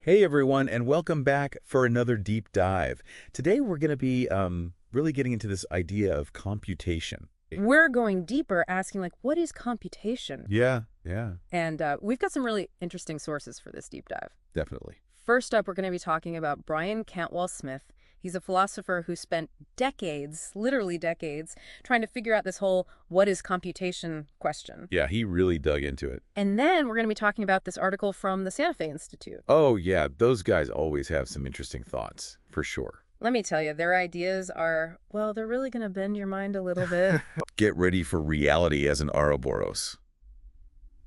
Hey everyone, and welcome back for another deep dive. Today we're going to be really getting into this idea of computation. We're going deeper, asking, like, what is computation? Yeah, And we've got some really interesting sources for this deep dive. definitely. First up, we're going to be talking about Brian Cantwell Smith. He's a philosopher who spent decades, literally decades, trying to figure out this whole what is computation question. Yeah, he really dug into it. And then we're going to be talking about this article from the Santa Fe Institute. Oh yeah, those guys always have some interesting thoughts, for sure. Let me tell you, their ideas are, well, they're really going to bend your mind a little bit. Get ready for reality as an Ouroboros.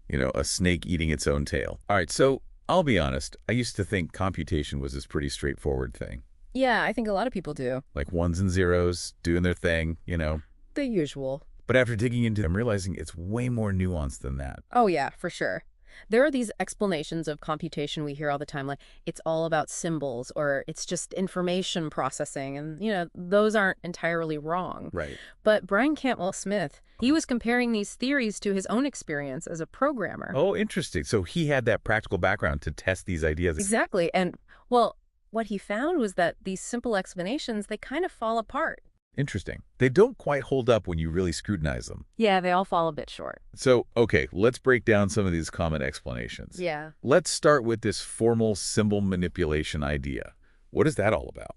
You know, a snake eating its own tail. All right, so I'll be honest. I used to think computation was this pretty straightforward thing. Yeah, I think a lot of people do. Like ones and zeros, doing their thing, The usual. But after digging into it, I'm realizing it's way more nuanced than that. Oh, yeah, for sure. There are these explanations of computation we hear all the time, like it's all about symbols or it's just information processing. And, those aren't entirely wrong. Right. But Brian Cantwell Smith, he was comparing these theories to his own experience as a programmer. Oh, interesting. So he had that practical background to test these ideas. Exactly. And, well, what he found was that these simple explanations, they kind of fall apart. Interesting. They don't quite hold up when you really scrutinize them. Yeah, they all fall a bit short. So, okay, let's break down some of these common explanations. Yeah. Let's start with this formal symbol manipulation idea. What is that all about?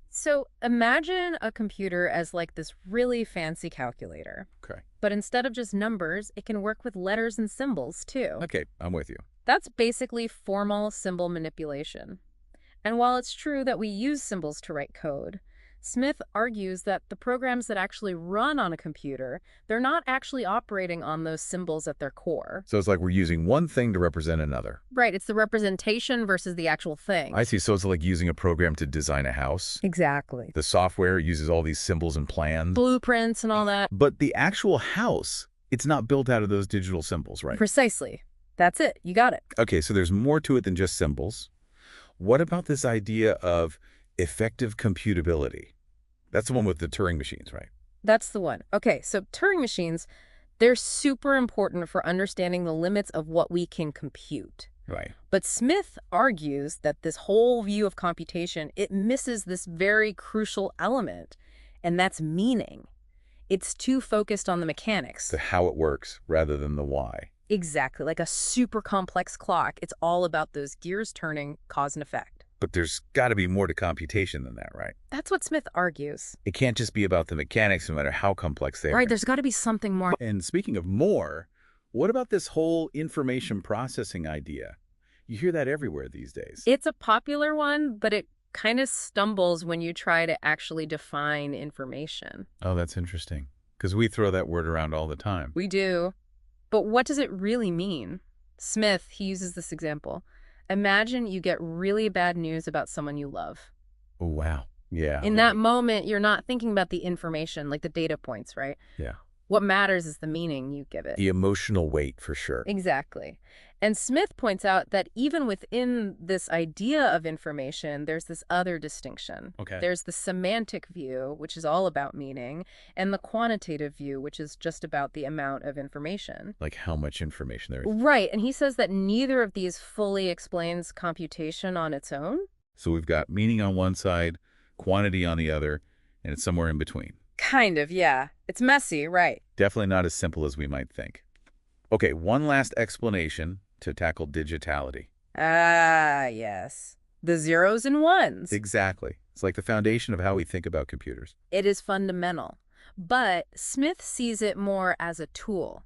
So imagine a computer as like this really fancy calculator. Okay. But instead of just numbers, it can work with letters and symbols too. Okay, I'm with you. That's basically formal symbol manipulation. And while it's true that we use symbols to write code, Smith argues that the programs that actually run on a computer, they're not actually operating on those symbols at their core. So it's like we're using one thing to represent another. Right, it's the representation versus the actual thing. I see. So it's like using a program to design a house. Exactly. The software uses all these symbols and plans. Blueprints and all that. But the actual house, it's not built out of those digital symbols, right? Precisely. That's it. You got it. Okay, so there's more to it than just symbols. What about this idea of effective computability? That's the one with the Turing machines, right? That's the one. Okay, so Turing machines, they're super important for understanding the limits of what we can compute. Right. But Smith argues that this whole view of computation, it misses this very crucial element, and that's meaning. It's too focused on the mechanics. The how it works rather than the why. Exactly, like a super complex clock. It's all about those gears turning, cause and effect. But there's got to be more to computation than that, right? That's what Smith argues. It can't just be about the mechanics, no matter how complex they are. Right, there's got to be something more. And speaking of more, what about this whole information processing idea? You hear that everywhere these days. It's a popular one, but it kind of stumbles when you try to actually define information. Oh, that's interesting. Because we throw that word around all the time. We do. But what does it really mean? Smith, he uses this example. Imagine you get really bad news about someone you love. Oh, wow. Yeah. In that moment, you're not thinking about the information, like the data points, right? Yeah. What matters is the meaning you give it. The emotional weight, for sure. Exactly. And Smith points out that even within this idea of information, there's this other distinction. Okay. There's the semantic view, which is all about meaning, and the quantitative view, which is just about the amount of information. Like how much information there is. Right. And he says that neither of these fully explains computation on its own. So we've got meaning on one side, quantity on the other, and it's somewhere in between. Kind of, yeah. It's messy, right? Definitely not as simple as we might think. Okay, one last explanation to tackle digitality. Ah, yes. The zeros and ones. Exactly. It's like the foundation of how we think about computers. It is fundamental. But Smith sees it more as a tool.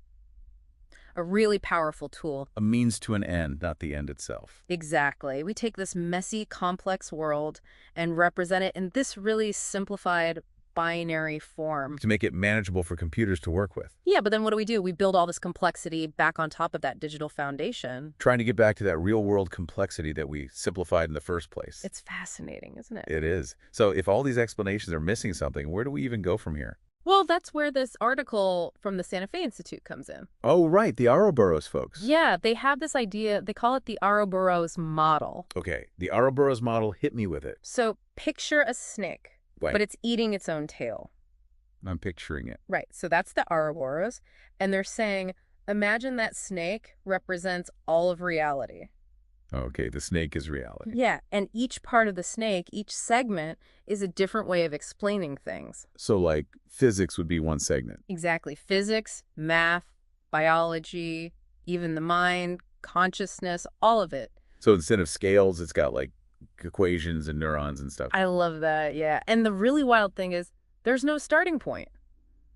A really powerful tool. A means to an end, not the end itself. Exactly. We take this messy, complex world and represent it in this really simplified binary form. To make it manageable for computers to work with. Yeah, but then what do? We build all this complexity back on top of that digital foundation. Trying to get back to that real-world complexity that we simplified in the first place. It's fascinating, isn't it? It is. So if all these explanations are missing something, where do we even go from here? Well, that's where this article from the Santa Fe Institute comes in. Oh, right. The Ouroboros folks. Yeah, they have this idea. They call it the Ouroboros model. Okay. The Ouroboros model, hit me with it. So picture a snake. Right. But it's eating its own tail. I'm picturing it. Right. So that's the Ouroboros. And they're saying, imagine that snake represents all of reality. Okay, the snake is reality. Yeah, and each part of the snake, each segment, is a different way of explaining things. So, like, physics would be one segment. Exactly. Physics, math, biology, even the mind, consciousness, all of it. So instead of scales, it's got, like, equations and neurons and stuff. I love that, yeah. And the really wild thing is there's no starting point.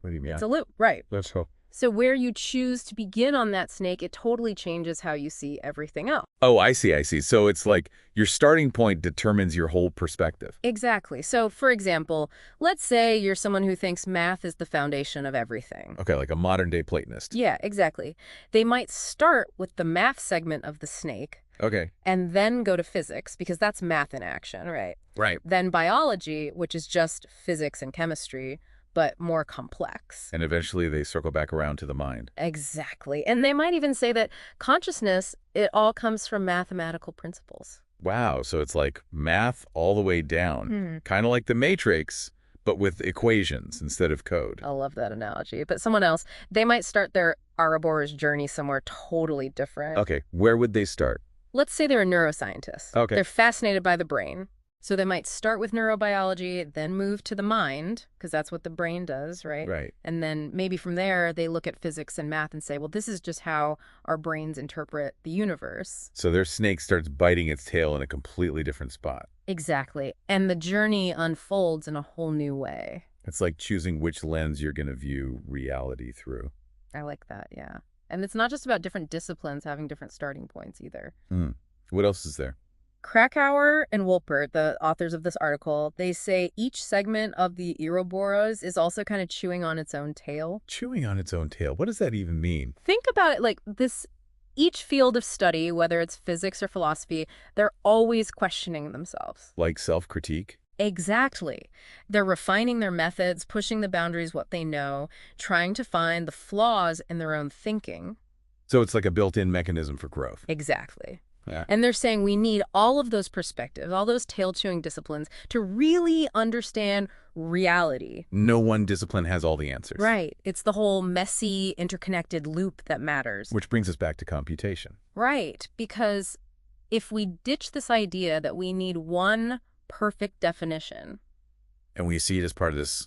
What do you mean? It's a loop, right. Let's hope. So where you choose to begin on that snake, it totally changes how you see everything else. Oh, I see, I see. So it's like your starting point determines your whole perspective. Exactly. So, for example, let's say you're someone who thinks math is the foundation of everything. Okay, like a modern-day Platonist. Yeah, exactly. They might start with the math segment of the snake Okay. and then go to physics, because that's math in action, right? Right. Then biology, which is just physics and chemistry, but more complex. And eventually they circle back around to the mind. Exactly. And they might even say that consciousness, it all comes from mathematical principles. Wow, so it's like math all the way down. Kind of like the Matrix, but with equations instead of code. I love that analogy. But someone else, they might start their Ouroboros journey somewhere totally different. Okay, where would they start? Let's say they're a neuroscientist. Okay. They're fascinated by the brain. So they might start with neurobiology, then move to the mind, because that's what the brain does, right? Right. And then maybe from there, they look at physics and math and say, well, this is just how our brains interpret the universe. So their snake starts biting its tail in a completely different spot. Exactly. And the journey unfolds in a whole new way. It's like choosing which lens you're going to view reality through. I like that, yeah. And it's not just about different disciplines having different starting points either. What else is there? Krakauer and Wolpert, the authors of this article, they say each segment of the Ouroboros is also kind of chewing on its own tail. Chewing on its own tail. What does that even mean? Think about it like this. Each field of study, whether it's physics or philosophy, they're always questioning themselves. Like self-critique? Exactly. They're refining their methods, pushing the boundaries what they know, trying to find the flaws in their own thinking. So it's like a built-in mechanism for growth. Exactly. Yeah. And they're saying we need all of those perspectives, all those tail-chewing disciplines to really understand reality. No one discipline has all the answers. Right. It's the whole messy, interconnected loop that matters. Which brings us back to computation. Right. Because if we ditch this idea that we need one perfect definition, And we see it as part of this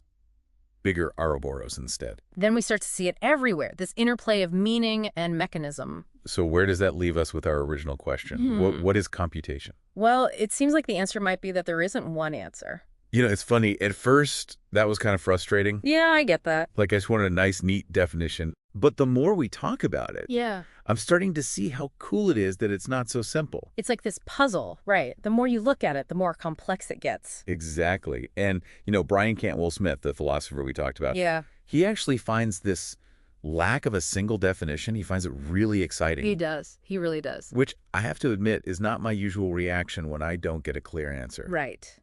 bigger Ouroboros instead. then we start to see it everywhere, this interplay of meaning and mechanism. So where does that leave us with our original question? What is computation? Well, it seems like the answer might be that there isn't one answer. You know, it's funny. At first, that was kind of frustrating. Yeah, I get that. Like, I just wanted a nice, neat definition. But the more we talk about it, Yeah. I'm starting to see how cool it is that it's not so simple. It's like this puzzle, right? The more you look at it, the more complex it gets. Exactly. And, you know, Brian Cantwell Smith, the philosopher we talked about, Yeah, he actually finds this lack of a single definition, he finds it really exciting. he does. He really does. Which, I have to admit, is not my usual reaction when I don't get a clear answer. Right.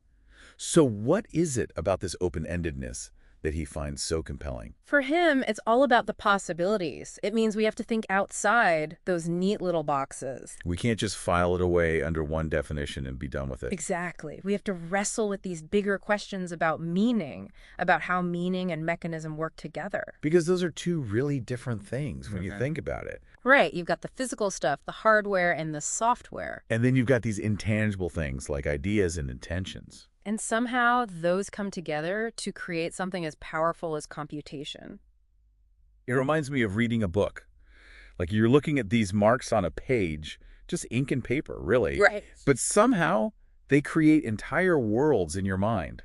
So what is it about this open-endedness that he finds so compelling? For him, it's all about the possibilities. It means we have to think outside those neat little boxes. We can't just file it away under one definition and be done with it. Exactly. We have to wrestle with these bigger questions about meaning, about how meaning and mechanism work together. Because those are two really different things when you think about it. Right. You've got the physical stuff, the hardware, and the software. And then you've got these intangible things like ideas and intentions. And somehow those come together to create something as powerful as computation. It reminds me of reading a book. Like you're looking at these marks on a page, just ink and paper, really. Right. But somehow they create entire worlds in your mind.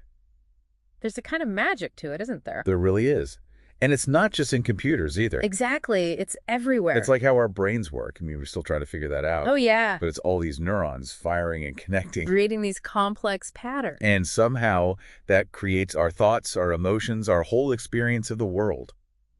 There's a kind of magic to it, isn't there? There really is. And it's not just in computers either. Exactly. It's everywhere. It's like how our brains work. I mean, we're still trying to figure that out. Oh, yeah. But it's all these neurons firing and connecting. Creating these complex patterns. And somehow that creates our thoughts, our emotions, our whole experience of the world.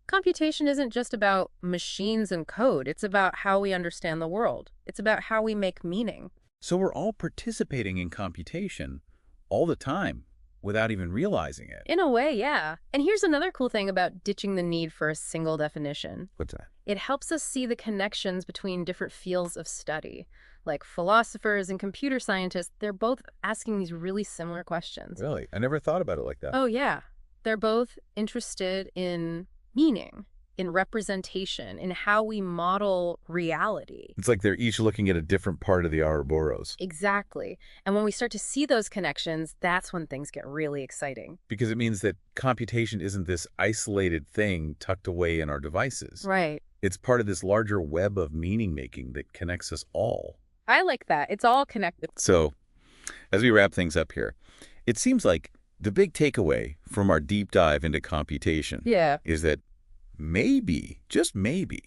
Computation isn't just about machines and code. It's about how we understand the world. It's about how we make meaning. So we're all participating in computation all the time without even realizing it. In a way, yeah. And here's another cool thing about ditching the need for a single definition. What's that? It helps us see the connections between different fields of study. Like philosophers and computer scientists, they're both asking these really similar questions. Really? I never thought about it like that. Oh, yeah. They're both interested in meaning, in representation, in how we model reality. It's like they're each looking at a different part of the Ouroboros. Exactly. And when we start to see those connections, that's when things get really exciting. Because it means that computation isn't this isolated thing tucked away in our devices. Right. It's part of this larger web of meaning-making that connects us all. I like that. It's all connected. So, as we wrap things up here, it seems like the big takeaway from our deep dive into computation is that maybe, just maybe,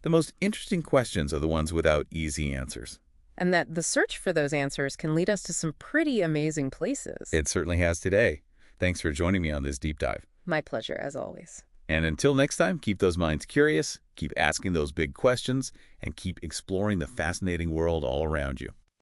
the most interesting questions are the ones without easy answers. And that the search for those answers can lead us to some pretty amazing places. It certainly has today. Thanks for joining me on this deep dive. My pleasure, as always. And until next time, keep those minds curious, keep asking those big questions, and keep exploring the fascinating world all around you.